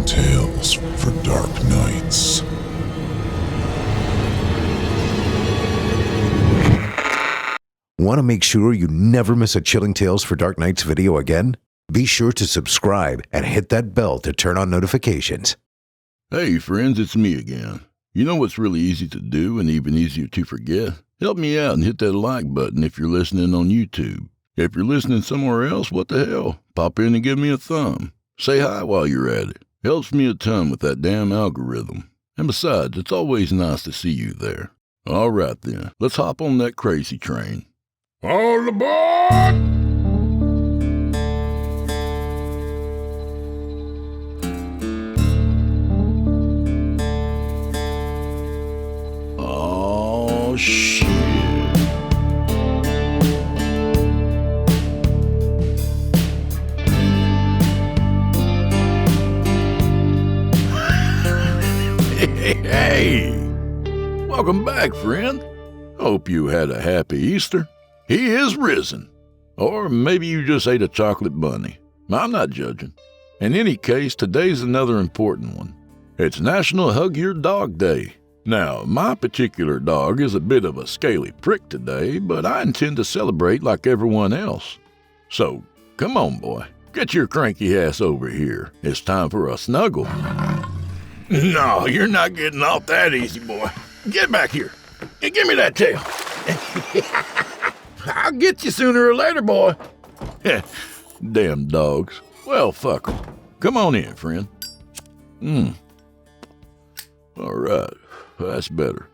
Chilling tales for dark nights. Want to make sure you never miss a Chilling Tales for Dark Nights video again? Be sure to subscribe and hit that bell to turn on notifications. Hey friends, it's me again. You know what's really easy to do and even easier to forget? Help me out and hit that like button if you're listening on YouTube. If you're listening somewhere else, what the hell? Pop in and give me a thumb. Say hi while you're at it. Helps me a ton with that damn algorithm. And besides, it's always nice to see you there. All right then, let's hop on that crazy train. All aboard! Oh, shit. Hey! Welcome back, friend. Hope you had a happy Easter. He is risen. Or maybe you just ate a chocolate bunny. I'm not judging. In any case, today's another important one. It's National Hug Your Dog Day. Now, my particular dog is a bit of a scaly prick today, but I intend to celebrate like everyone else. So, come on, boy. Get your cranky ass over here. It's time for a snuggle. No, you're not getting off that easy, boy. Get back here. And give me that tail. I'll get you sooner or later, boy. Damn dogs. Well, fuck 'em. Come on in, friend. All right. That's better.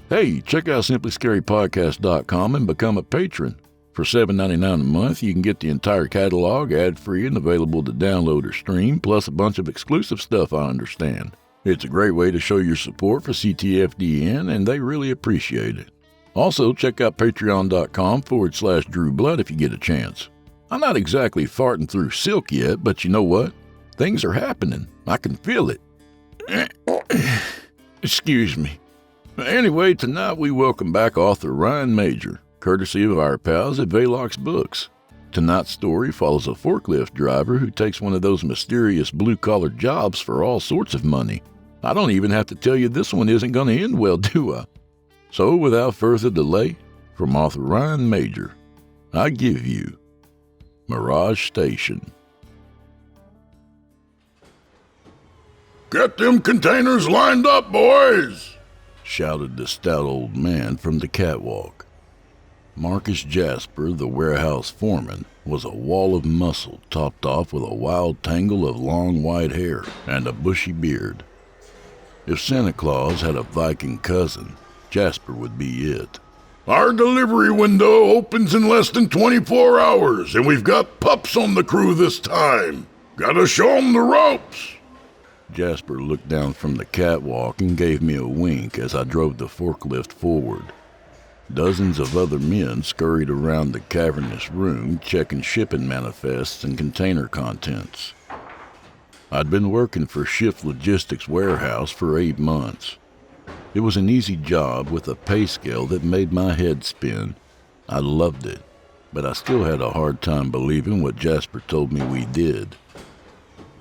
Hey, check out simplyscarypodcast.com and become a patron. For $7.99 a month, you can get the entire catalog ad-free and available to download or stream, plus a bunch of exclusive stuff, I understand. It's a great way to show your support for ctfdn, and they really appreciate it. Also, check out patreon.com/DrewBlood if you get a chance. I'm not exactly farting through silk yet, but you know what? Things are happening. I can feel it. Excuse me. Anyway, tonight we welcome back author Ryan Major, courtesy of our pals at VELOX Books. Tonight's story follows a forklift driver who takes one of those mysterious blue-collar jobs for all sorts of money. I don't even have to tell you this one isn't going to end well, do I? So, without further delay, from author Ryan Major, I give you Mirage Station. "Get them containers lined up, boys!" shouted the stout old man from the catwalk. Marcus Jasper, the warehouse foreman, was a wall of muscle topped off with a wild tangle of long white hair and a bushy beard. If Santa Claus had a Viking cousin, Jasper would be it. "Our delivery window opens in less than 24 hours, and we've got pups on the crew this time. Gotta show 'em the ropes." Jasper looked down from the catwalk and gave me a wink as I drove the forklift forward. Dozens of other men scurried around the cavernous room, checking shipping manifests and container contents. I'd been working for Shift Logistics Warehouse for 8 months. It was an easy job with a pay scale that made my head spin. I loved it, but I still had a hard time believing what Jasper told me we did.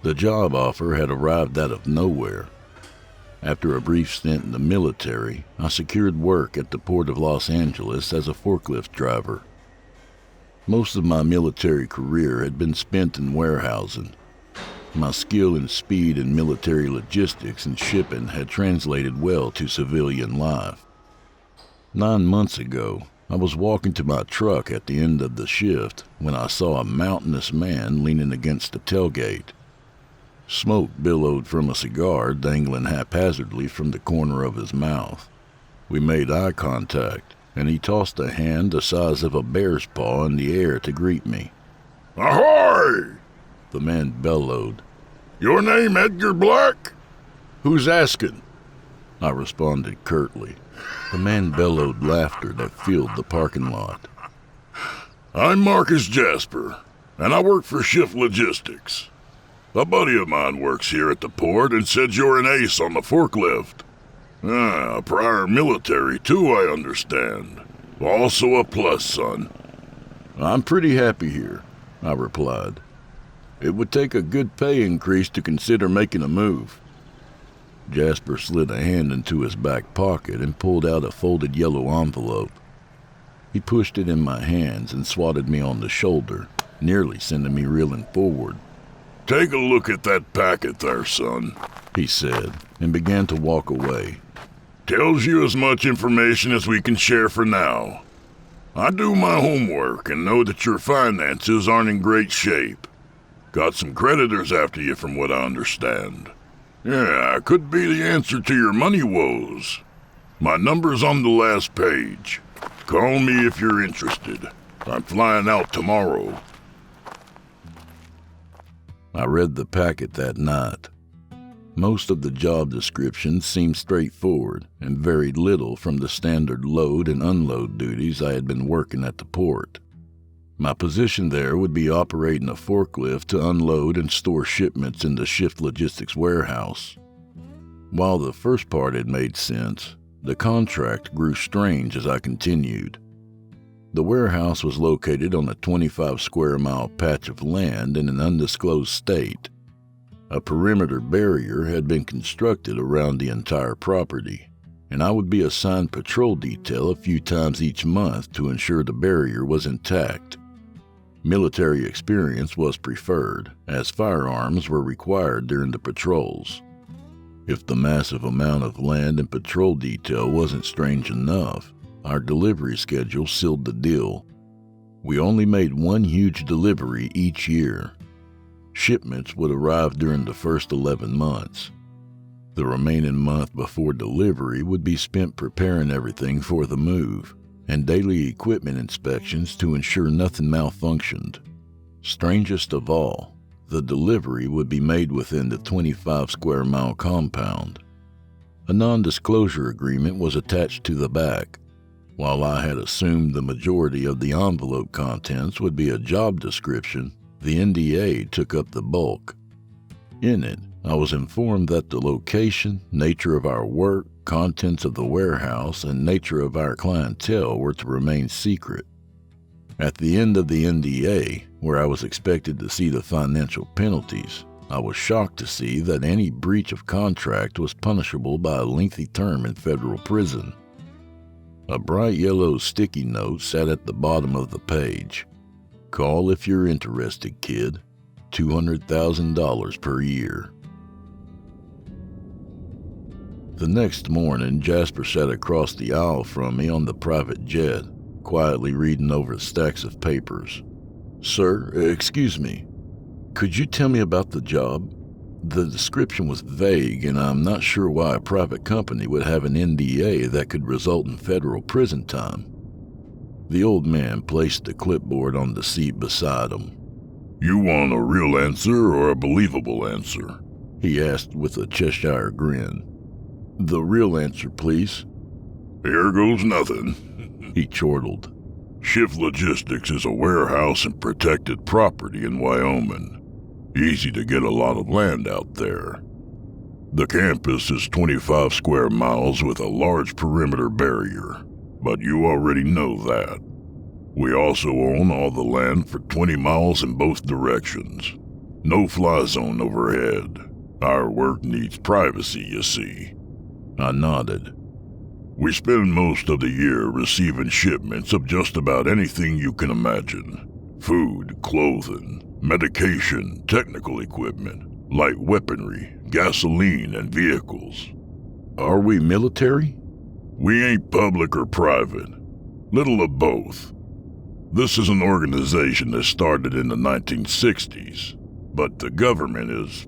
The job offer had arrived out of nowhere. After a brief stint in the military, I secured work at the Port of Los Angeles as a forklift driver. Most of my military career had been spent in warehousing. My skill and speed in military logistics and shipping had translated well to civilian life. 9 months ago, I was walking to my truck at the end of the shift when I saw a mountainous man leaning against the tailgate. Smoke billowed from a cigar dangling haphazardly from the corner of his mouth. We made eye contact, and he tossed a hand the size of a bear's paw in the air to greet me. "Ahoy!" the man bellowed. "Your name Edgar Black?" "Who's asking?" I responded curtly. The man bellowed laughter that filled the parking lot. "I'm Marcus Jasper, and I work for Shift Logistics. A buddy of mine works here at the port and said you're an ace on the forklift. A prior military too, I understand. Also a plus, son." "I'm pretty happy here," I replied. It would take a good pay increase to consider making a move. Jasper slid a hand into his back pocket and pulled out a folded yellow envelope. He pushed it in my hands and swatted me on the shoulder, nearly sending me reeling forward. "Take a look at that packet there, son," he said, and began to walk away. "Tells you as much information as we can share for now. I do my homework and know that your finances aren't in great shape. Got some creditors after you from what I understand. Yeah, I could be the answer to your money woes. My number's on the last page. Call me if you're interested. I'm flying out tomorrow." I read the packet that night. Most of the job descriptions seemed straightforward and varied little from the standard load and unload duties I had been working at the port. My position there would be operating a forklift to unload and store shipments in the Shift Logistics warehouse. While the first part had made sense, the contract grew strange as I continued. The warehouse was located on a 25-square-mile patch of land in an undisclosed state. A perimeter barrier had been constructed around the entire property, and I would be assigned patrol detail a few times each month to ensure the barrier was intact. Military experience was preferred, as firearms were required during the patrols. If the massive amount of land and patrol detail wasn't strange enough, our delivery schedule sealed the deal. We only made one huge delivery each year. Shipments would arrive during the first 11 months. The remaining month before delivery would be spent preparing everything for the move, and daily equipment inspections to ensure nothing malfunctioned. Strangest of all, the delivery would be made within the 25-square-mile compound. A non-disclosure agreement was attached to the back. While I had assumed the majority of the envelope contents would be a job description, the NDA took up the bulk. In it, I was informed that the location, nature of our work, contents of the warehouse, and nature of our clientele were to remain secret. At the end of the NDA, where I was expected to see the financial penalties, I was shocked to see that any breach of contract was punishable by a lengthy term in federal prison. A bright yellow sticky note sat at the bottom of the page. "Call if you're interested, kid. $200,000 per year." The next morning, Jasper sat across the aisle from me on the private jet, quietly reading over stacks of papers. "Sir, excuse me. Could you tell me about the job? The description was vague, and I'm not sure why a private company would have an NDA that could result in federal prison time." The old man placed the clipboard on the seat beside him. "You want a real answer or a believable answer?" he asked with a Cheshire grin. "The real answer, please." "Here goes nothing," he chortled. "Shift Logistics is a warehouse and protected property in Wyoming. Easy to get a lot of land out there. The campus is 25 square miles with a large perimeter barrier, but you already know that. We also own all the land for 20 miles in both directions. No fly zone overhead. Our work needs privacy, you see." I nodded. "We spend most of the year receiving shipments of just about anything you can imagine. Food, clothing, medication, technical equipment, light weaponry, gasoline, and vehicles." "Are we military?" "We ain't public or private. Little of both. This is an organization that started in the 1960s, but the government is,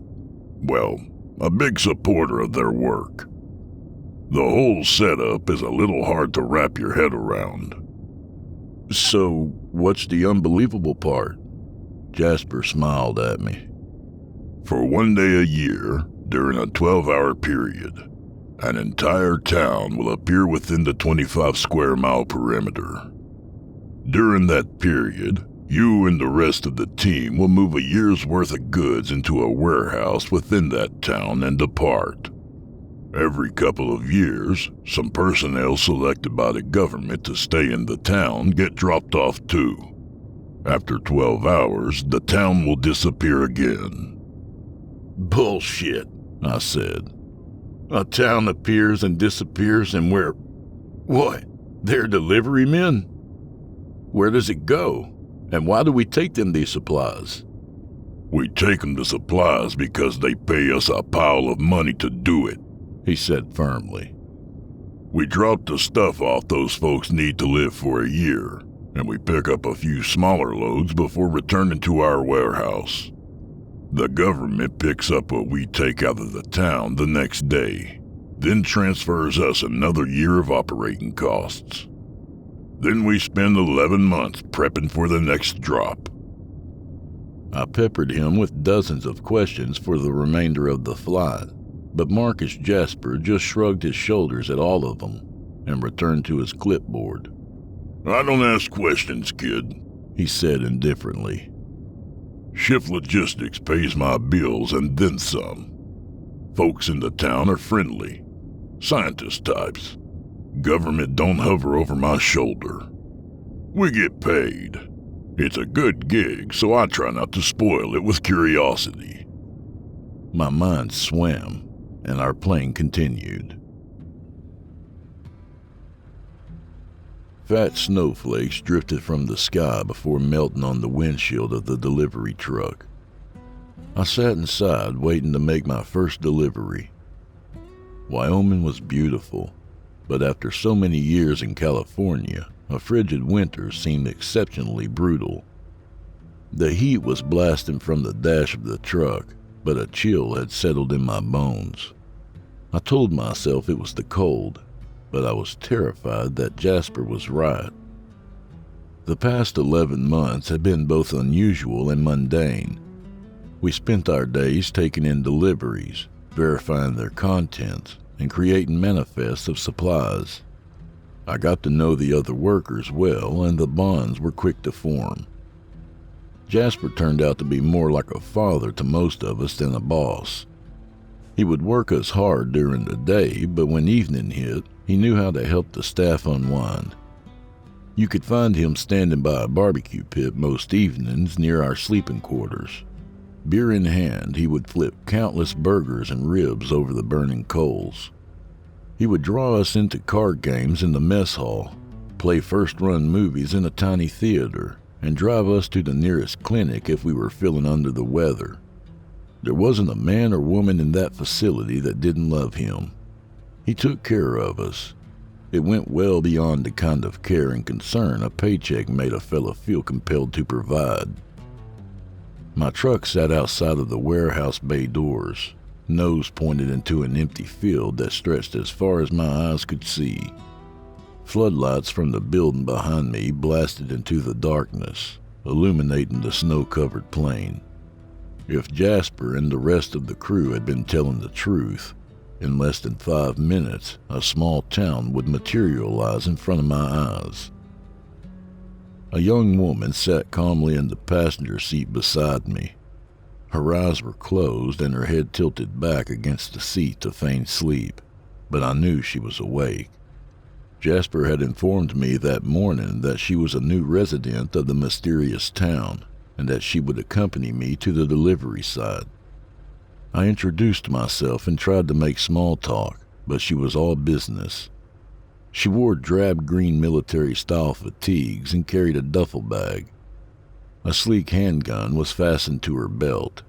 well, a big supporter of their work. The whole setup is a little hard to wrap your head around." "So, what's the unbelievable part?" Jasper smiled at me. "For one day a year, during a 12-hour period, an entire town will appear within the 25-square-mile perimeter. During that period, you and the rest of the team will move a year's worth of goods into a warehouse within that town and depart. Every couple of years, some personnel selected by the government to stay in the town get dropped off too. After 12 hours, the town will disappear again. Bullshit, I said. A town appears and disappears and we're... What? They're delivery men? Where does it go? And why do we take them these supplies? We take them the supplies because they pay us a pile of money to do it, he said firmly. We drop the stuff off those folks need to live for a year, and we pick up a few smaller loads before returning to our warehouse. The government picks up what we take out of the town the next day, then transfers us another year of operating costs. Then we spend 11 months prepping for the next drop. I peppered him with dozens of questions for the remainder of the flight, but Marcus Jasper just shrugged his shoulders at all of them and returned to his clipboard. I don't ask questions, kid, he said indifferently. Shift Logistics pays my bills and then some. Folks in the town are friendly. Scientist types. Government don't hover over my shoulder. We get paid. It's a good gig, so I try not to spoil it with curiosity. My mind swam, and our plane continued. Fat snowflakes drifted from the sky before melting on the windshield of the delivery truck. I sat inside waiting to make my first delivery. Wyoming was beautiful, but after so many years in California, a frigid winter seemed exceptionally brutal. The heat was blasting from the dash of the truck, but a chill had settled in my bones. I told myself it was the cold, but I was terrified that Jasper was right. The past 11 months had been both unusual and mundane. We spent our days taking in deliveries, verifying their contents, and creating manifests of supplies. I got to know the other workers well, and the bonds were quick to form. Jasper turned out to be more like a father to most of us than a boss. He would work us hard during the day, but when evening hit, he knew how to help the staff unwind. You could find him standing by a barbecue pit most evenings near our sleeping quarters. Beer in hand, he would flip countless burgers and ribs over the burning coals. He would draw us into card games in the mess hall, play first-run movies in a tiny theater, and drive us to the nearest clinic if we were feeling under the weather. There wasn't a man or woman in that facility that didn't love him. He took care of us. It went well beyond the kind of care and concern a paycheck made a fella feel compelled to provide. My truck sat outside of the warehouse bay doors, nose pointed into an empty field that stretched as far as my eyes could see. Floodlights from the building behind me blasted into the darkness, illuminating the snow-covered plain. If Jasper and the rest of the crew had been telling the truth, in less than 5 minutes, a small town would materialize in front of my eyes. A young woman sat calmly in the passenger seat beside me. Her eyes were closed and her head tilted back against the seat to feign sleep, but I knew she was awake. Jasper had informed me that morning that she was a new resident of the mysterious town and that she would accompany me to the delivery site. I introduced myself and tried to make small talk, but she was all business. She wore drab green military-style fatigues and carried a duffel bag. A sleek handgun was fastened to her belt.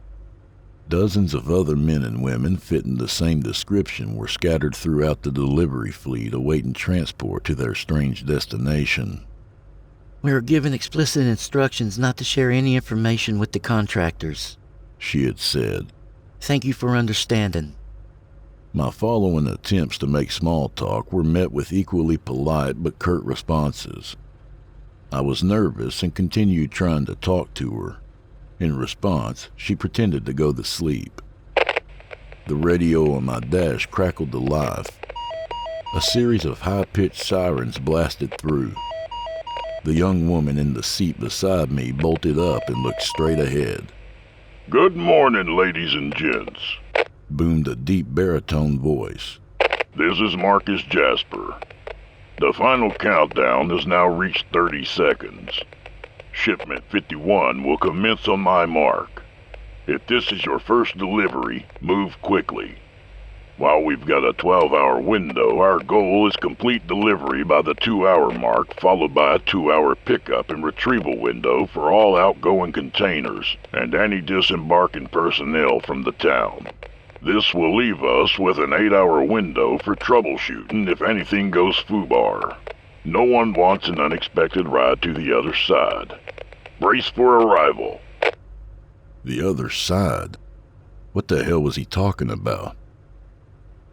Dozens of other men and women fitting the same description were scattered throughout the delivery fleet awaiting transport to their strange destination. We were given explicit instructions not to share any information with the contractors, she had said. Thank you for understanding. My following attempts to make small talk were met with equally polite but curt responses. I was nervous and continued trying to talk to her. In response, she pretended to go to sleep. The radio on my dash crackled to life. A series of high-pitched sirens blasted through. The young woman in the seat beside me bolted up and looked straight ahead. "Good morning, ladies and gents," boomed a deep baritone voice. "This is Marcus Jasper. The final countdown has now reached 30 seconds. Shipment 51 will commence on my mark. If this is your first delivery, move quickly. While we've got a 12-hour window, our goal is complete delivery by the 2-hour mark, followed by a 2-hour pickup and retrieval window for all outgoing containers and any disembarking personnel from the town. This will leave us with an 8-hour window for troubleshooting if anything goes foobar. No one wants an unexpected ride to the other side. Brace for arrival. The other side? What the hell was he talking about?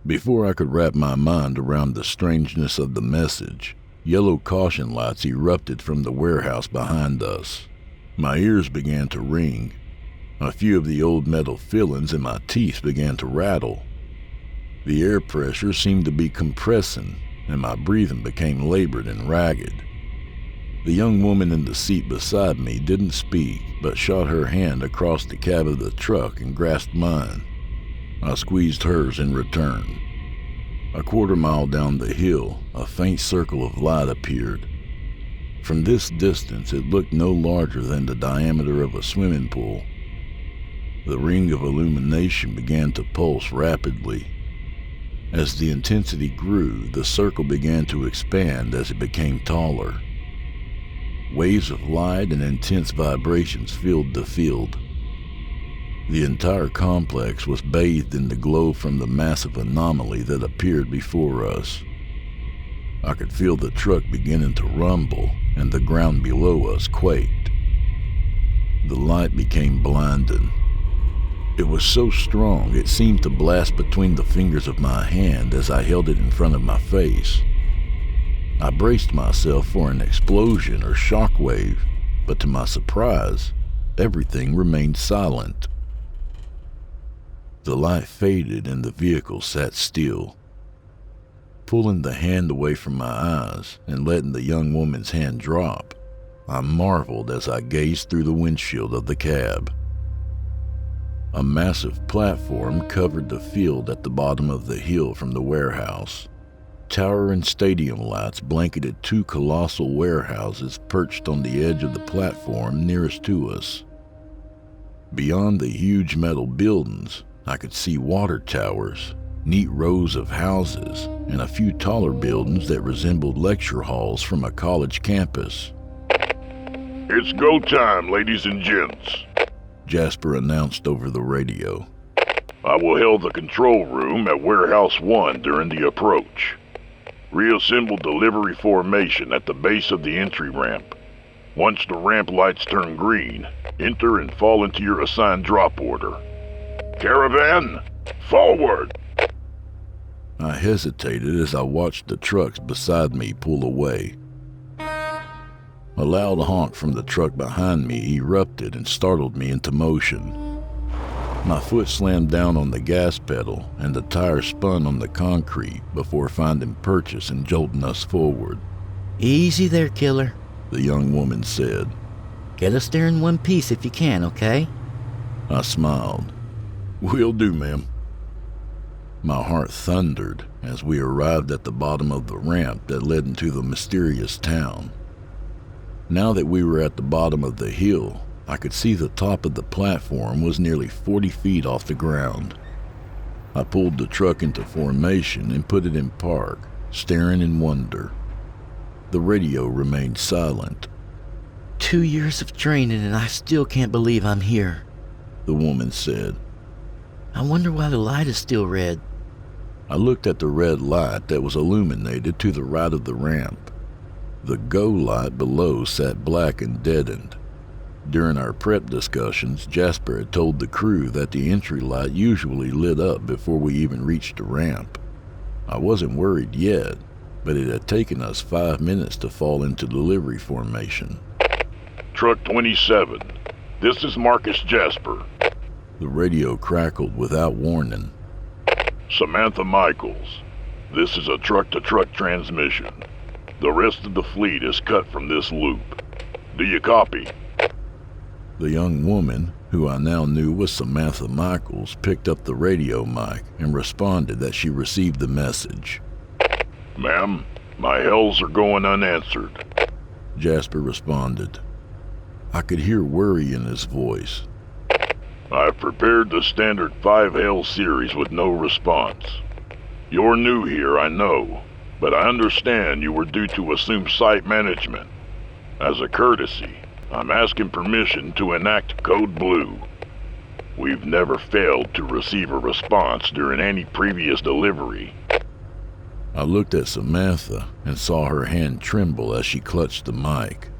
Before I could wrap my mind around the strangeness of the message, yellow caution lights erupted from the warehouse behind us. My ears began to ring. A few of the old metal fillings in my teeth began to rattle. The air pressure seemed to be compressing, and my breathing became labored and ragged. The young woman in the seat beside me didn't speak, but shot her hand across the cab of the truck and grasped mine. I squeezed hers in return. A quarter-mile down the hill, a faint circle of light appeared. From this distance, it looked no larger than the diameter of a swimming pool. The ring of illumination began to pulse rapidly. As the intensity grew, the circle began to expand as it became taller. Waves of light and intense vibrations filled the field. The entire complex was bathed in the glow from the massive anomaly that appeared before us. I could feel the truck beginning to rumble, and the ground below us quaked. The light became blinding. It was so strong it seemed to blast between the fingers of my hand as I held it in front of my face. I braced myself for an explosion or shockwave, but to my surprise, everything remained silent. The light faded and the vehicle sat still. Pulling the hand away from my eyes and letting the young woman's hand drop, I marveled as I gazed through the windshield of the cab. A massive platform covered the field at the bottom of the hill from the warehouse. Towering stadium lights blanketed 2 colossal warehouses perched on the edge of the platform nearest to us. Beyond the huge metal buildings, I could see water towers, neat rows of houses, and a few taller buildings that resembled lecture halls from a college campus. It's go time, ladies and gents, Jasper announced over the radio. I will hail the control room at Warehouse 1 during the approach. Reassemble delivery formation at the base of the entry ramp. Once the ramp lights turn green, enter and fall into your assigned drop order. Caravan, forward! I hesitated as I watched the trucks beside me pull away. A loud honk from the truck behind me erupted and startled me into motion. My foot slammed down on the gas pedal and the tire spun on the concrete before finding purchase and jolting us forward. Easy there, killer, the young woman said. Get us there in one piece if you can, okay? I smiled. Will do, ma'am. My heart thundered as we arrived at the bottom of the ramp that led into the mysterious town. Now that we were at the bottom of the hill, I could see the top of the platform was nearly 40 feet off the ground. I pulled the truck into formation and put it in park, staring in wonder. The radio remained silent. 2 years of training and I still can't believe I'm here, the woman said. I wonder why the light is still red. I looked at the red light that was illuminated to the right of the ramp. The go light below sat black and deadened. During our prep discussions, Jasper had told the crew that the entry light usually lit up before we even reached the ramp. I wasn't worried yet, but it had taken us 5 minutes to fall into delivery formation. Truck 27, this is Marcus Jasper. The radio crackled without warning. Samantha Michaels, this is a truck-to-truck transmission. The rest of the fleet is cut from this loop. Do you copy? The young woman, who I now knew was Samantha Michaels, picked up the radio mic and responded that she received the message. Ma'am, my hells are going unanswered, Jasper responded. I could hear worry in his voice. I've prepared the standard 5 hail series with no response. You're new here, I know, but I understand you were due to assume site management. As a courtesy, I'm asking permission to enact Code Blue. We've never failed to receive a response during any previous delivery. I looked at Samantha and saw her hand tremble as she clutched the mic.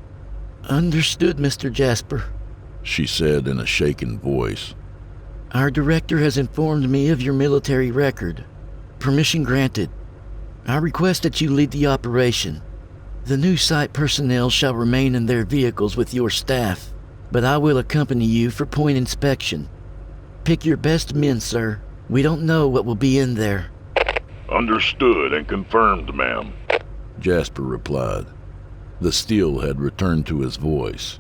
Understood, Mr. Jasper, She said in a shaken voice. Our director has informed me of your military record. Permission granted. I request that you lead the operation. The new site personnel shall remain in their vehicles with your staff, but I will accompany you for point inspection. Pick your best men, sir. We don't know what will be in there. Understood and confirmed, ma'am. Jasper replied. The steel had returned to his voice.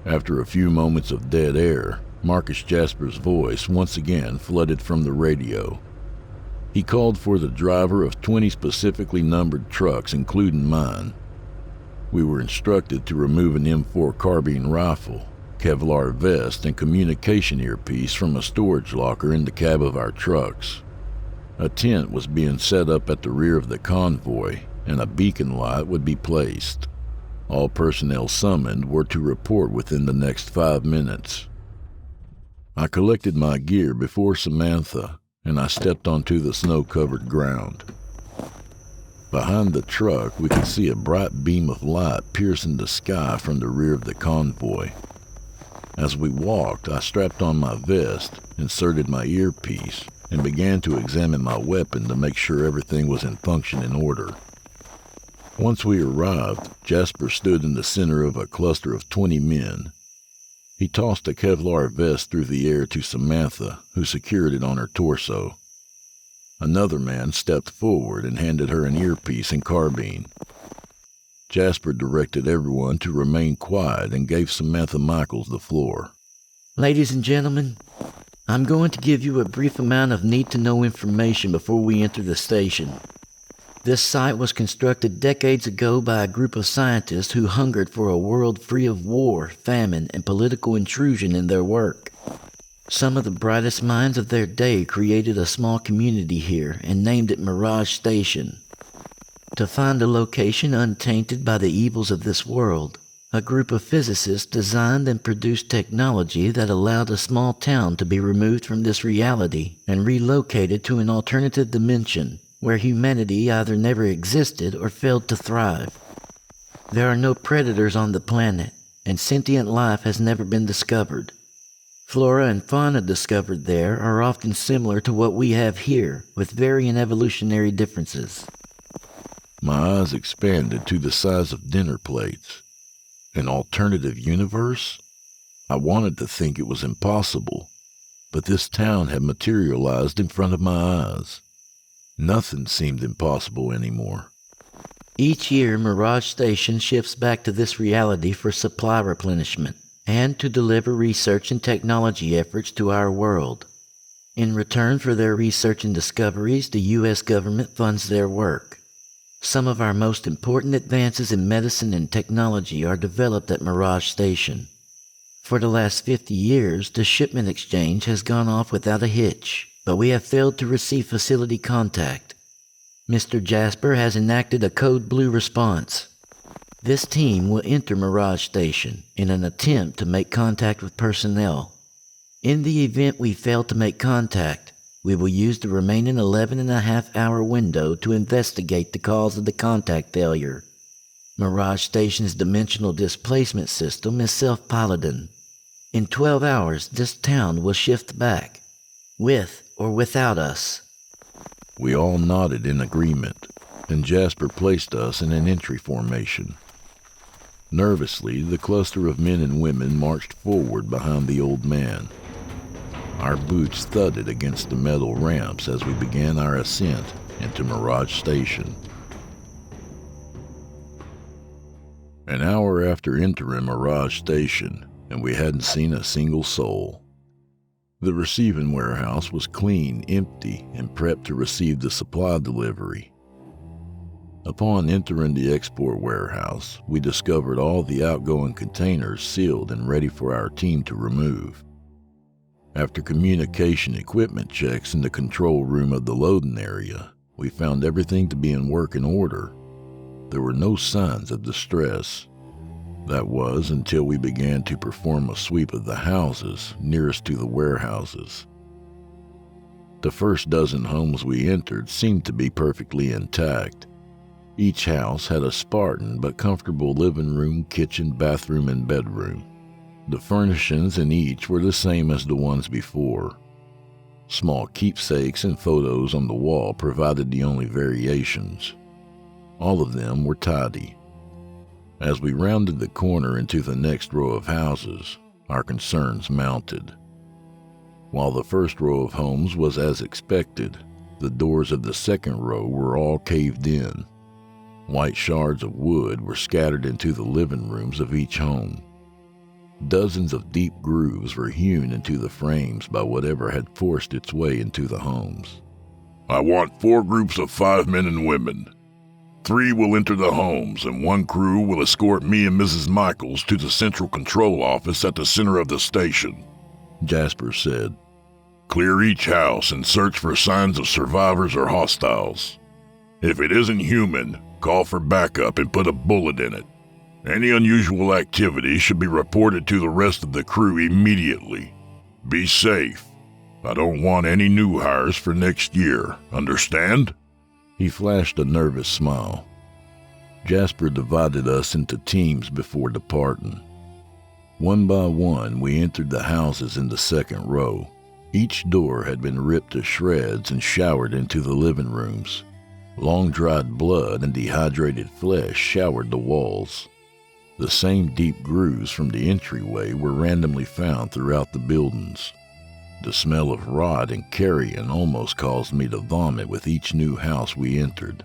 After a few moments of dead air, Marcus Jasper's voice once again flooded from the radio. He called for the driver of 20 specifically numbered trucks, including mine. We were instructed to remove an M4 carbine rifle, Kevlar vest, and communication earpiece from a storage locker in the cab of our trucks. A tent was being set up at the rear of the convoy, and a beacon light would be placed. All personnel summoned were to report within the next 5 minutes. I collected my gear before Samantha, and I stepped onto the snow-covered ground. Behind the truck, we could see a bright beam of light piercing the sky from the rear of the convoy. As we walked, I strapped on my vest, inserted my earpiece, and began to examine my weapon to make sure everything was in function and order. Once we arrived, Jasper stood in the center of a cluster of 20 men. He tossed a Kevlar vest through the air to Samantha, who secured it on her torso. Another man stepped forward and handed her an earpiece and carbine. Jasper directed everyone to remain quiet and gave Samantha Michaels the floor. Ladies and gentlemen, I'm going to give you a brief amount of need-to-know information before we enter the station. This site was constructed decades ago by a group of scientists who hungered for a world free of war, famine, and political intrusion in their work. Some of the brightest minds of their day created a small community here and named it Mirage Station. To find a location untainted by the evils of this world, a group of physicists designed and produced technology that allowed a small town to be removed from this reality and relocated to an alternative dimension where humanity either never existed or failed to thrive. There are no predators on the planet, and sentient life has never been discovered. Flora and fauna discovered there are often similar to what we have here, with varying evolutionary differences. My eyes expanded to the size of dinner plates. An alternative universe? I wanted to think it was impossible, but this town had materialized in front of my eyes. Nothing seemed impossible anymore. Each year, Mirage Station shifts back to this reality for supply replenishment and to deliver research and technology efforts to our world. In return for their research and discoveries, the U.S. government funds their work. Some of our most important advances in medicine and technology are developed at Mirage Station. For the last 50 years, the shipment exchange has gone off without a hitch, but we have failed to receive facility contact. Mr. Jasper has enacted a Code Blue response. This team will enter Mirage Station in an attempt to make contact with personnel. In the event we fail to make contact, we will use the remaining 11.5-hour window to investigate the cause of the contact failure. Mirage Station's dimensional displacement system is self-piloting. In 12 hours, this town will shift back, with or without us. We all nodded in agreement, and Jasper placed us in an entry formation. Nervously, the cluster of men and women marched forward behind the old man. Our boots thudded against the metal ramps as we began our ascent into Mirage Station. An hour after entering Mirage Station, and we hadn't seen a single soul. The receiving warehouse was clean, empty, and prepped to receive the supply delivery. Upon entering the export warehouse, we discovered all the outgoing containers sealed and ready for our team to remove. After communication equipment checks in the control room of the loading area, we found everything to be in working order. There were no signs of distress. That was until we began to perform a sweep of the houses nearest to the warehouses. The first dozen homes we entered seemed to be perfectly intact. Each house had a Spartan but comfortable living room, kitchen, bathroom, and bedroom. The furnishings in each were the same as the ones before. Small keepsakes and photos on the wall provided the only variations. All of them were tidy. As we rounded the corner into the next row of houses, our concerns mounted. While the first row of homes was as expected, the doors of the second row were all caved in. White shards of wood were scattered into the living rooms of each home. Dozens of deep grooves were hewn into the frames by whatever had forced its way into the homes. I want 4 groups of 5 men and women. 3 will enter the homes, and 1 crew will escort me and Mrs. Michaels to the central control office at the center of the station, Jasper said. Clear each house and search for signs of survivors or hostiles. If it isn't human, call for backup and put a bullet in it. Any unusual activity should be reported to the rest of the crew immediately. Be safe. I don't want any new hires for next year, understand? He flashed a nervous smile. Jasper divided us into teams before departing. One by one, we entered the houses in the second row. Each door had been ripped to shreds and showered into the living rooms. Long-dried blood and dehydrated flesh showered the walls. The same deep grooves from the entryway were randomly found throughout the buildings. The smell of rot and carrion almost caused me to vomit with each new house we entered.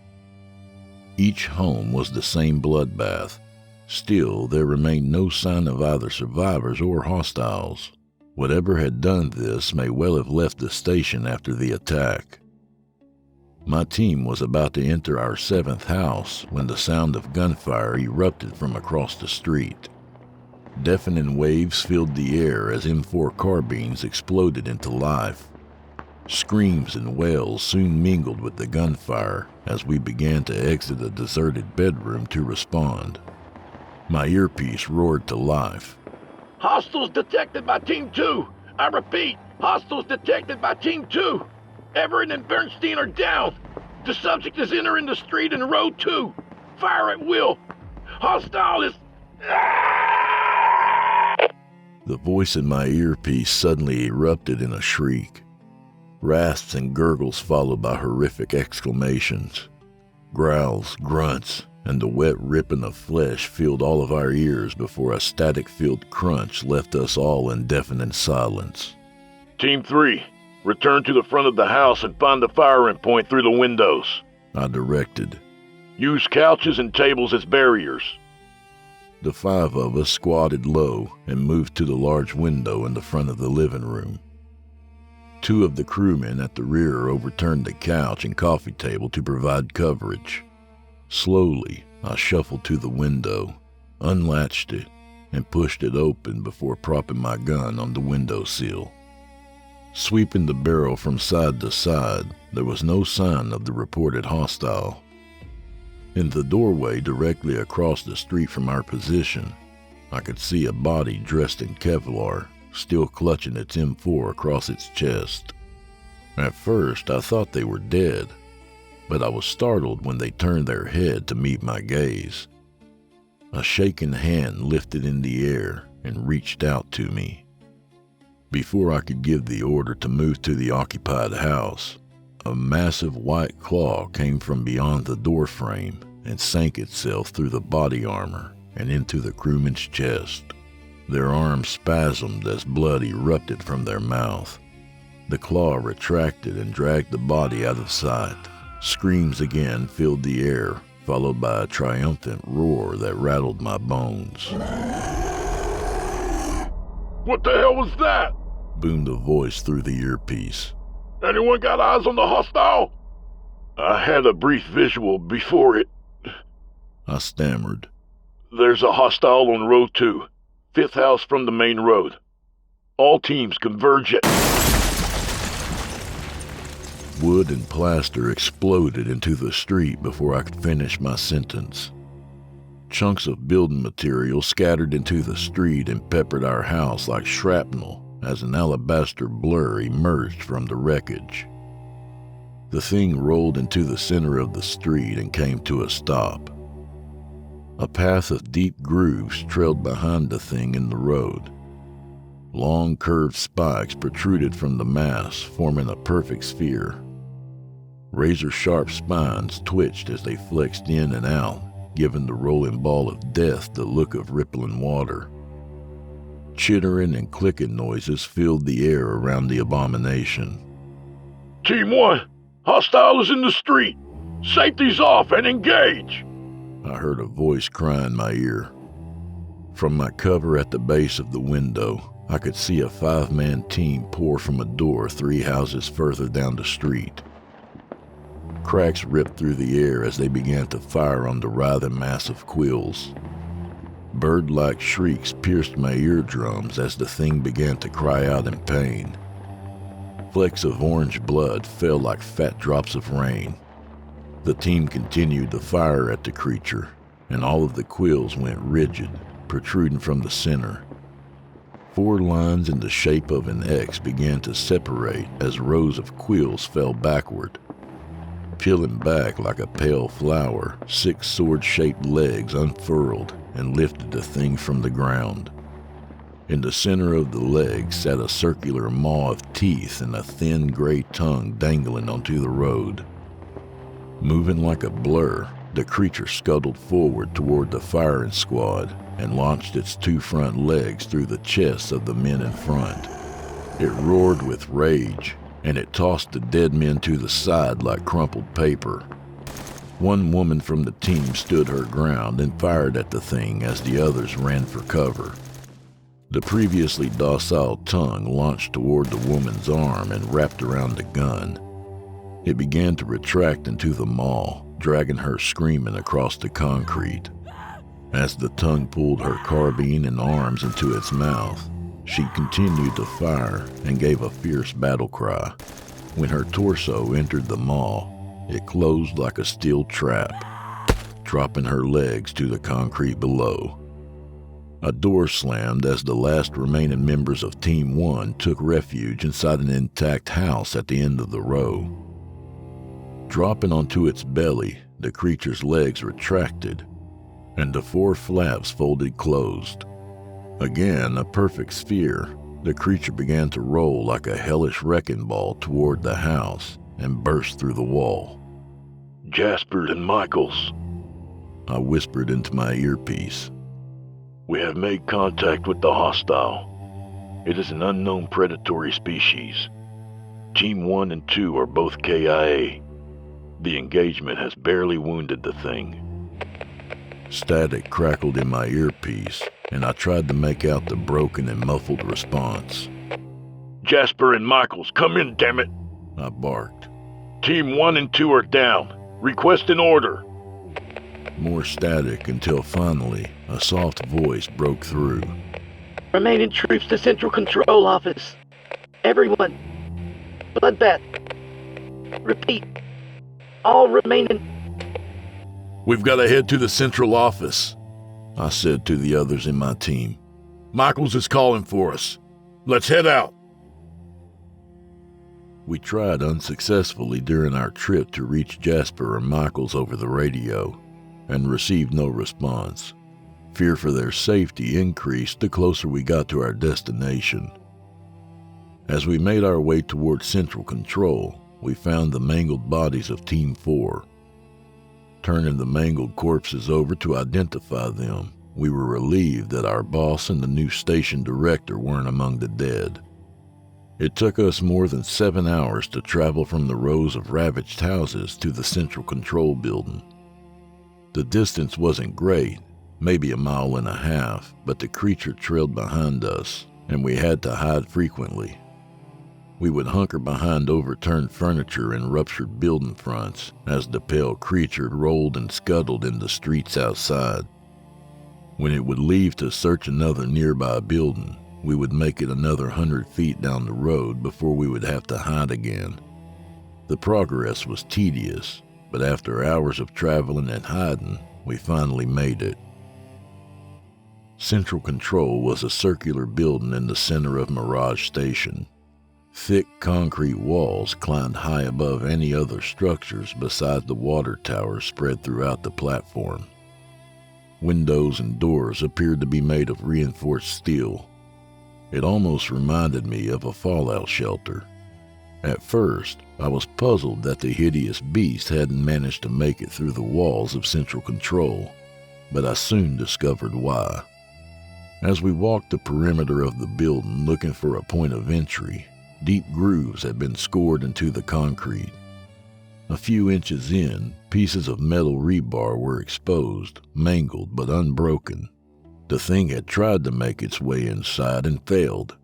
Each home was the same bloodbath. Still, there remained no sign of either survivors or hostiles. Whatever had done this may well have left the station after the attack. My team was about to enter our 7th house when the sound of gunfire erupted from across the street. Deafening waves filled the air as M4 carbines exploded into life. Screams and wails soon mingled with the gunfire as we began to exit a deserted bedroom to respond. My earpiece roared to life. Hostiles detected by Team 2. I repeat, hostiles detected by Team 2. Everett and Bernstein are down. The subject is entering the street in row 2. Fire at will. Hostile is... The voice in my earpiece suddenly erupted in a shriek. Rasps and gurgles followed by horrific exclamations. Growls, grunts, and the wet ripping of flesh filled all of our ears before a static-filled crunch left us all in deafening silence. Team 3, return to the front of the house and find the firing point through the windows, I directed. Use couches and tables as barriers. The 5 of us squatted low and moved to the large window in the front of the living room. 2 of the crewmen at the rear overturned the couch and coffee table to provide coverage. Slowly, I shuffled to the window, unlatched it, and pushed it open before propping my gun on the windowsill. Sweeping the barrel from side to side, there was no sign of the reported hostile. In the doorway directly across the street from our position, I could see a body dressed in Kevlar, still clutching its M4 across its chest. At first, I thought they were dead, but I was startled when they turned their head to meet my gaze. A shaking hand lifted in the air and reached out to me. Before I could give the order to move to the occupied house, a massive white claw came from beyond the doorframe and sank itself through the body armor and into the crewman's chest. Their arms spasmed as blood erupted from their mouth. The claw retracted and dragged the body out of sight. Screams again filled the air, followed by a triumphant roar that rattled my bones. What the hell was that? Boomed a voice through the earpiece. Anyone got eyes on the hostile? I had a brief visual before it I stammered. There's a hostile on Road 2, 5th house from the main road. All teams converge at... Wood and plaster exploded into the street before I could finish my sentence. Chunks of building material scattered into the street and peppered our house like shrapnel as an alabaster blur emerged from the wreckage. The thing rolled into the center of the street and came to a stop. A path of deep grooves trailed behind the thing in the road. Long curved spikes protruded from the mass, forming a perfect sphere. Razor-sharp spines twitched as they flexed in and out, giving the rolling ball of death the look of rippling water. Chittering and clicking noises filled the air around the abomination. Team 1, hostile is in the street. Safety's off and engage. I heard a voice cry in my ear. From my cover at the base of the window, I could see a 5-man team pour from a door 3 houses further down the street. Cracks ripped through the air as they began to fire on the writhing mass of quills. Bird-like shrieks pierced my eardrums as the thing began to cry out in pain. Flecks of orange blood fell like fat drops of rain. The team continued to fire at the creature, and all of the quills went rigid, protruding from the center. 4 lines in the shape of an X began to separate as rows of quills fell backward. Peeling back like a pale flower, 6 sword-shaped legs unfurled and lifted the thing from the ground. In the center of the legs sat a circular maw of teeth and a thin gray tongue dangling onto the road. Moving like a blur, the creature scuttled forward toward the firing squad and launched its 2 front legs through the chests of the men in front. It roared with rage, and it tossed the dead men to the side like crumpled paper. One woman from the team stood her ground and fired at the thing as the others ran for cover. The previously docile tongue launched toward the woman's arm and wrapped around the gun. It began to retract into the maw, dragging her screaming across the concrete. As the tongue pulled her carbine and arms into its mouth, she continued to fire and gave a fierce battle cry. When her torso entered the maw, it closed like a steel trap, dropping her legs to the concrete below. A door slammed as the last remaining members of Team 1 took refuge inside an intact house at the end of the row. Dropping onto its belly, the creature's legs retracted, and the 4 flaps folded closed. Again, a perfect sphere, the creature began to roll like a hellish wrecking ball toward the house and burst through the wall. Jasper and Michaels, I whispered into my earpiece. we have made contact with the hostile. It is an unknown predatory species. Team 1 and 2 are both KIA. The engagement has barely wounded the thing. Static crackled in my earpiece, and I tried to make out the broken and muffled response. Jasper and Michaels, come in, damn it! I barked. Team 1 and 2 are down. Request an order. More static until finally a soft voice broke through. Remaining troops to Central Control Office. Everyone. Bloodbath. Repeat. All remaining. We've got to head to the central office, I said to the others in my team. Michaels is calling for us. Let's head out. We tried unsuccessfully during our trip to reach Jasper or Michaels over the radio and received no response. Fear for their safety increased the closer we got to our destination. As we made our way toward Central Control, we found the mangled bodies of Team 4. Turning the mangled corpses over to identify them, we were relieved that our boss and the new station director weren't among the dead. It took us more than 7 hours to travel from the rows of ravaged houses to the Central Control Building. The distance wasn't great, maybe 1.5 miles, but the creature trailed behind us, and we had to hide frequently. We would hunker behind overturned furniture and ruptured building fronts as the pale creature rolled and scuttled in the streets outside. When it would leave to search another nearby building, we would make it another 100 feet down the road before we would have to hide again. The progress was tedious, but after hours of traveling and hiding, we finally made it. Central Control was a circular building in the center of Mirage Station. Thick concrete walls climbed high above any other structures besides the water tower spread throughout the platform. Windows and doors appeared to be made of reinforced steel. It almost reminded me of a fallout shelter. At first, I was puzzled that the hideous beast hadn't managed to make it through the walls of Central Control, but I soon discovered why. As we walked the perimeter of the building looking for a point of entry, deep grooves had been scored into the concrete. A few inches in, pieces of metal rebar were exposed, mangled but unbroken. The thing had tried to make its way inside and failed.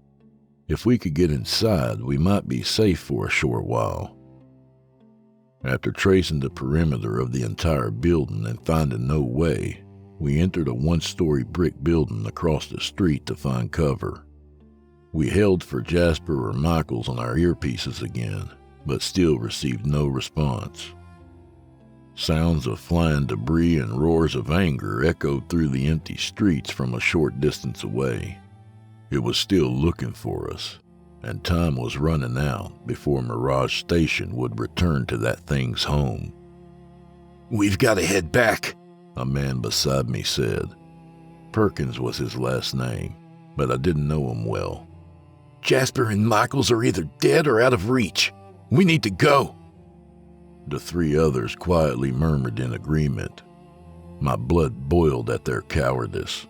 If we could get inside, we might be safe for a short while. After tracing the perimeter of the entire building and finding no way, we entered a one-story brick building across the street to find cover. We hailed for Jasper or Michaels on our earpieces again, but still received no response. Sounds of flying debris and roars of anger echoed through the empty streets from a short distance away. It was still looking for us, and time was running out before Mirage Station would return to that thing's home. "We've got to head back," a man beside me said. Perkins was his last name, but I didn't know him well. "Jasper and Michaels are either dead or out of reach. We need to go." The three others quietly murmured in agreement. My blood boiled at their cowardice.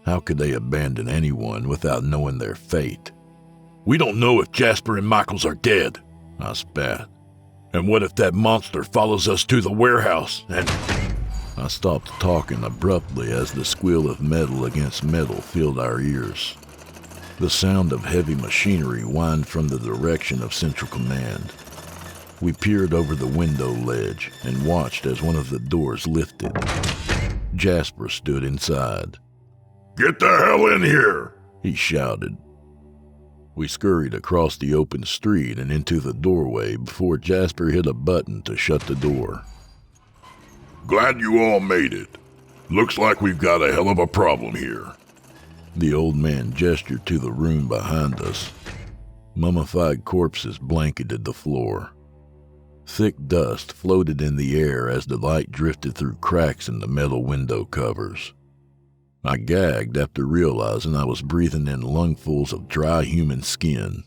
How could they abandon anyone without knowing their fate? "We don't know if Jasper and Michaels are dead," I spat. "And what if that monster follows us to the warehouse and—" I stopped talking abruptly as the squeal of metal against metal filled our ears. The sound of heavy machinery whined from the direction of Central Command. We peered over the window ledge and watched as one of the doors lifted. Jasper stood inside. "Get the hell in here!" he shouted. We scurried across the open street and into the doorway before Jasper hit a button to shut the door. "Glad you all made it. Looks like we've got a hell of a problem here." The old man gestured to the room behind us. Mummified corpses blanketed the floor. Thick dust floated in the air as the light drifted through cracks in the metal window covers. I gagged after realizing I was breathing in lungfuls of dry human skin.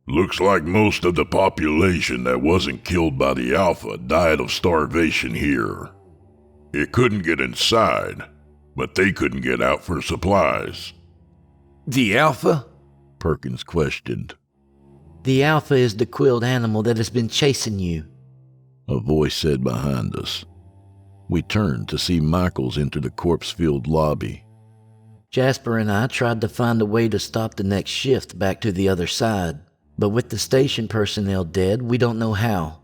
"Looks like most of the population that wasn't killed by the Alpha died of starvation here. It couldn't get inside, but they couldn't get out for supplies." The Alpha? Perkins questioned. The Alpha is the quilled animal that has been chasing you, a voice said behind us. We turned to see Michaels enter the corpse-filled lobby. Jasper and I tried to find a way to stop the next shift back to the other side, but with the station personnel dead, we don't know how.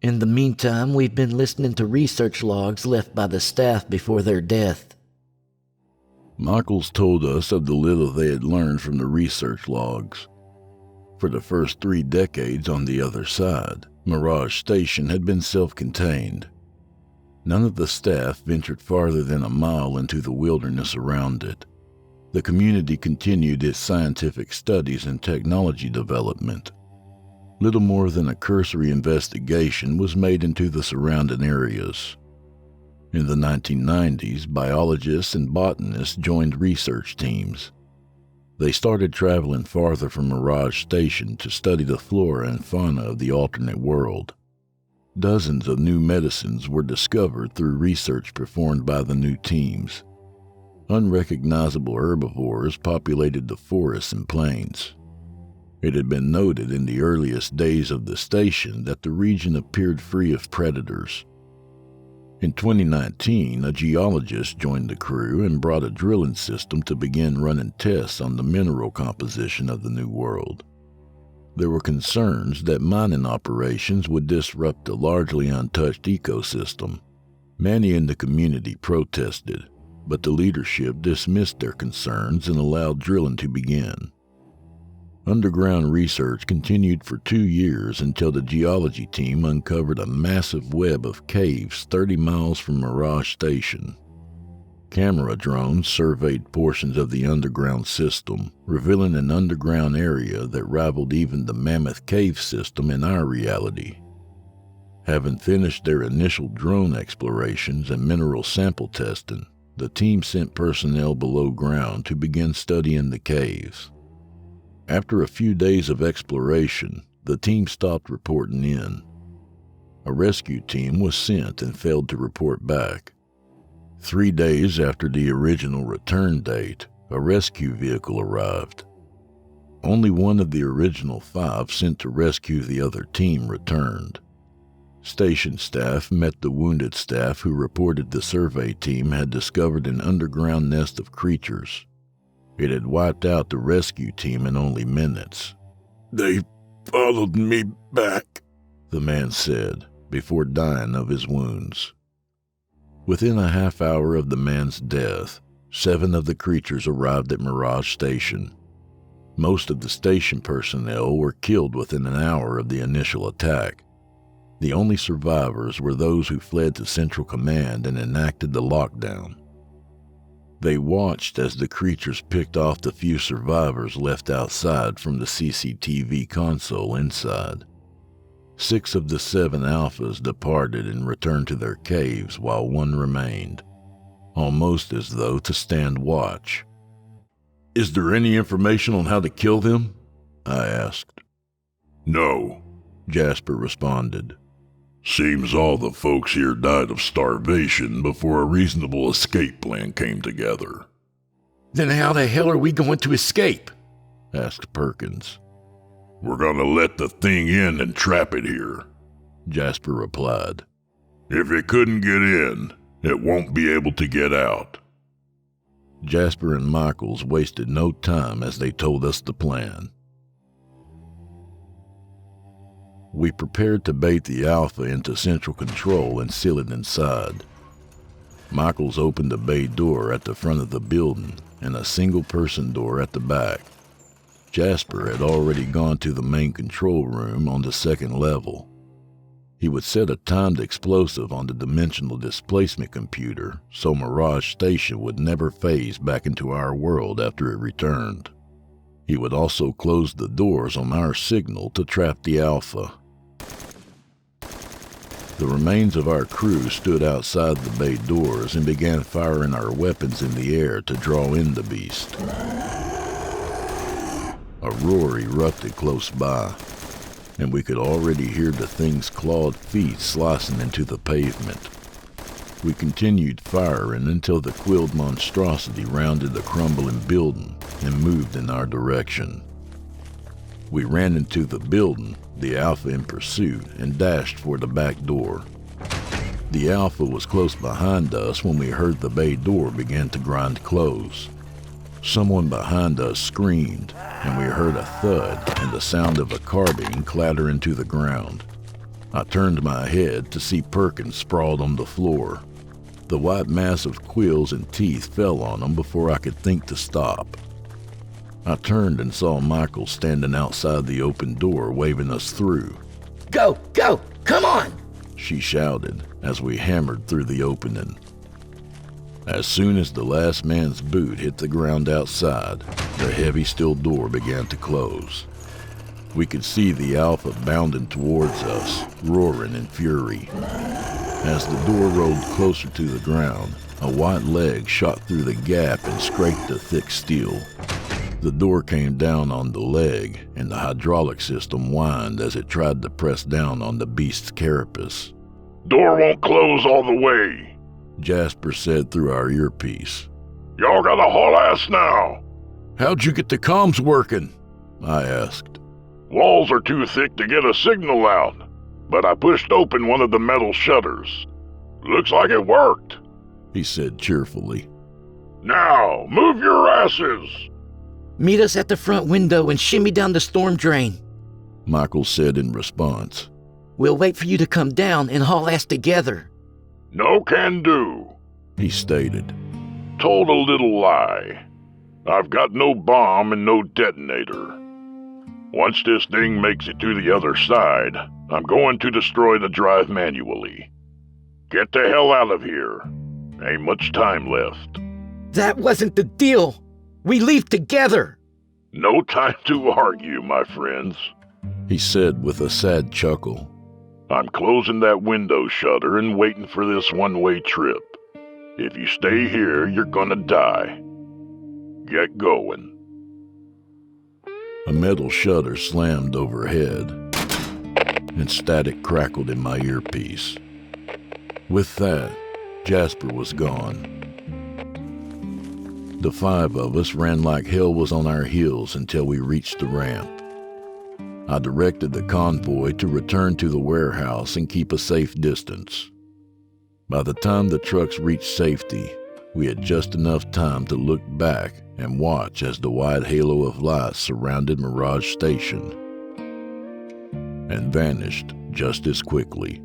In the meantime, we've been listening to research logs left by the staff before their death. Michaels told us of the little they had learned from the research logs. For the first 3 decades on the other side, Mirage Station had been self-contained. None of the staff ventured farther than a mile into the wilderness around it. The community continued its scientific studies and technology development. Little more than a cursory investigation was made into the surrounding areas. In the 1990s, biologists and botanists joined research teams. They started traveling farther from Mirage Station to study the flora and fauna of the alternate world. Dozens of new medicines were discovered through research performed by the new teams. Unrecognizable herbivores populated the forests and plains. It had been noted in the earliest days of the station that the region appeared free of predators. In 2019, a geologist joined the crew and brought a drilling system to begin running tests on the mineral composition of the new world. There were concerns that mining operations would disrupt the largely untouched ecosystem. Many in the community protested, but the leadership dismissed their concerns and allowed drilling to begin. Underground research continued for 2 years until the geology team uncovered a massive web of caves 30 miles from Mirage Station. Camera drones surveyed portions of the underground system, revealing an underground area that rivaled even the Mammoth Cave system in our reality. Having finished their initial drone explorations and mineral sample testing, the team sent personnel below ground to begin studying the caves. After a few days of exploration, the team stopped reporting in. A rescue team was sent and failed to report back. 3 days after the original return date, a rescue vehicle arrived. Only one of the original 5 sent to rescue the other team returned. Station staff met the wounded staff who reported the survey team had discovered an underground nest of creatures. It had wiped out the rescue team in only minutes. "They followed me back," the man said, before dying of his wounds. Within a half hour of the man's death, 7 of the creatures arrived at Mirage Station. Most of the station personnel were killed within an hour of the initial attack. The only survivors were those who fled to Central Command and enacted the lockdown. They watched as the creatures picked off the few survivors left outside from the CCTV console inside. 6 of the 7 alphas departed and returned to their caves while 1 remained, almost as though to stand watch. "Is there any information on how to kill them?" I asked. "No," Jasper responded. "Seems all the folks here died of starvation before a reasonable escape plan came together." "Then how the hell are we going to escape?" asked Perkins. "We're gonna let the thing in and trap it here," Jasper replied. "If it couldn't get in, it won't be able to get out." Jasper and Michaels wasted no time as they told us the plan. We prepared to bait the Alpha into central control and seal it inside. Michaels opened a bay door at the front of the building and a single-person door at the back. Jasper had already gone to the main control room on the 2nd level. He would set a timed explosive on the dimensional displacement computer so Mirage Station would never phase back into our world after it returned. He would also close the doors on our signal to trap the Alpha. The remains of our crew stood outside the bay doors and began firing our weapons in the air to draw in the beast. A roar erupted close by, and we could already hear the thing's clawed feet slicing into the pavement. We continued firing until the quilled monstrosity rounded the crumbling building and moved in our direction. We ran into the building, the Alpha in pursuit, and dashed for the back door. The Alpha was close behind us when we heard the bay door begin to grind close. Someone behind us screamed, and we heard a thud and the sound of a carbine clatter into the ground. I turned my head to see Perkins sprawled on the floor. The white mass of quills and teeth fell on him before I could think to stop. I turned and saw Michael standing outside the open door waving us through. "Go, go, come on!" she shouted as we hammered through the opening. As soon as the last man's boot hit the ground outside, the heavy steel door began to close. We could see the Alpha bounding towards us, roaring in fury. As the door rolled closer to the ground, a white leg shot through the gap and scraped the thick steel. The door came down on the leg, and the hydraulic system whined as it tried to press down on the beast's carapace. "Door won't close all the way," Jasper said through our earpiece. "Y'all gotta haul ass now." "How'd you get the comms working?" I asked. "Walls are too thick to get a signal out, but I pushed open one of the metal shutters. Looks like it worked," he said cheerfully. "Now, move your asses." "Meet us at the front window and shimmy down the storm drain." Michael said in response. We'll wait for you to come down and haul ass together. No can do, He stated. told a little lie. I've got no bomb and no detonator. Once this thing makes it to the other side, I'm going to destroy the drive manually. Get the hell out of here. Ain't much time left. That wasn't the deal. We leave together. No time to argue, my friends. He said with a sad chuckle. I'm closing that window shutter and waiting for this one-way trip. If you stay here, you're gonna die. Get going. A metal shutter slammed overhead, and static crackled in my earpiece. With that, Jasper was gone. The 5 of us ran like hell was on our heels until we reached the ramp. I directed the convoy to return to the warehouse and keep a safe distance. By the time the trucks reached safety, we had just enough time to look back and watch as the wide halo of light surrounded Mirage Station and vanished just as quickly.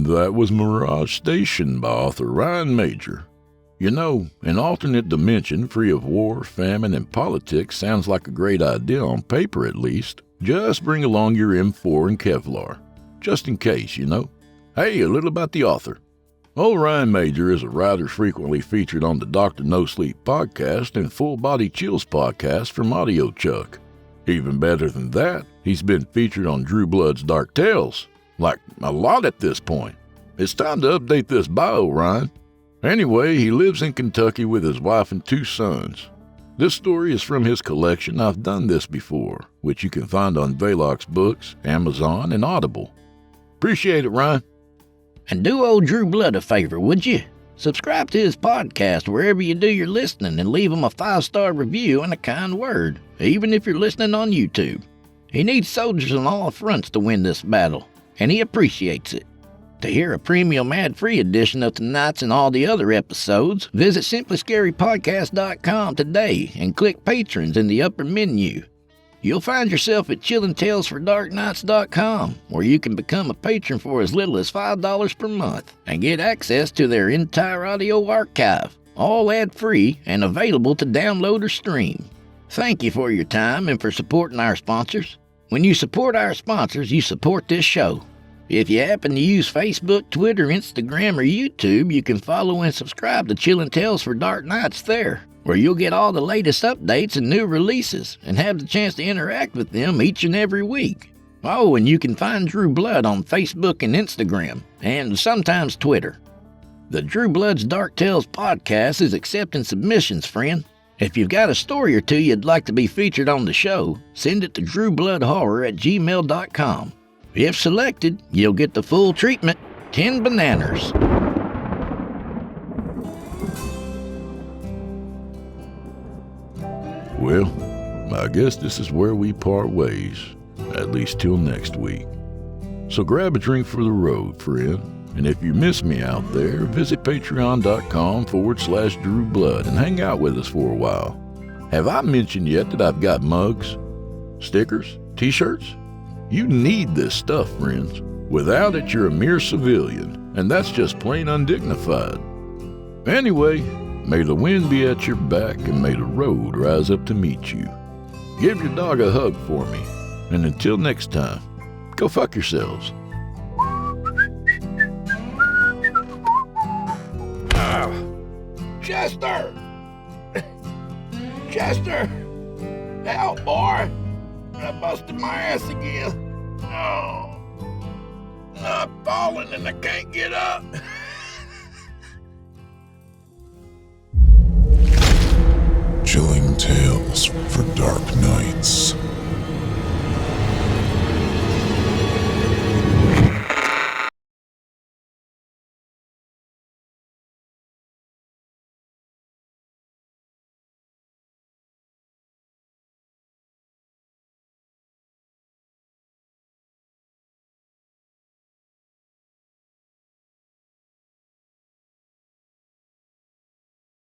That was Mirage Station by author Ryan Major. You know, an alternate dimension free of war, famine, and politics sounds like a great idea on paper at least. Just bring along your M4 and Kevlar. Just in case, you know. Hey, a little about the author. Old Ryan Major is a writer frequently featured on the Dr. Nosleep podcast and Full Body Chills podcast from audiobook. Even better than that, he's been featured on Drew Blood's Dark Tales. Like, a lot at this point. It's time to update this bio, Ryan. Anyway, he lives in Kentucky with his wife and 2 sons. This story is from his collection I've Done This Before, which you can find on VELOX Books, Amazon, and Audible. Appreciate it, Ryan. And do old Drew Blood a favor, would you? Subscribe to his podcast wherever you do your listening and leave him a 5-star review and a kind word, even if you're listening on YouTube. He needs soldiers on all fronts to win this battle, and he appreciates it. To hear a premium ad-free edition of tonight's and all the other episodes, visit simplyscarypodcast.com today and click Patrons in the upper menu. You'll find yourself at chillingtalesfordarknights.com, where you can become a patron for as little as $5 per month and get access to their entire audio archive, all ad-free and available to download or stream. Thank you for your time and for supporting our sponsors. When you support our sponsors, you support this show. If you happen to use Facebook, Twitter, Instagram, or YouTube, you can follow and subscribe to Chillin' Tales for Dark Nights there, where you'll get all the latest updates and new releases and have the chance to interact with them each and every week. Oh, and you can find Drew Blood on Facebook and Instagram, and sometimes Twitter. The Drew Blood's Dark Tales podcast is accepting submissions, friend. If you've got a story or two you'd like to be featured on the show, send it to drewbloodhorror@gmail.com. If selected, you'll get the full treatment, 10 bananas. Well, I guess this is where we part ways, at least till next week. So grab a drink for the road, friend. And if you miss me out there, visit patreon.com/DrewBlood and hang out with us for a while. Have I mentioned yet that I've got mugs, stickers, t-shirts? You need this stuff, friends. Without it, you're a mere civilian, and that's just plain undignified. Anyway, may the wind be at your back and may the road rise up to meet you. Give your dog a hug for me, and until next time, go fuck yourselves. Chester! Chester! Help, boy! I busted my ass again. Oh. I'm falling and I can't get up. Chilling tales for dark nights.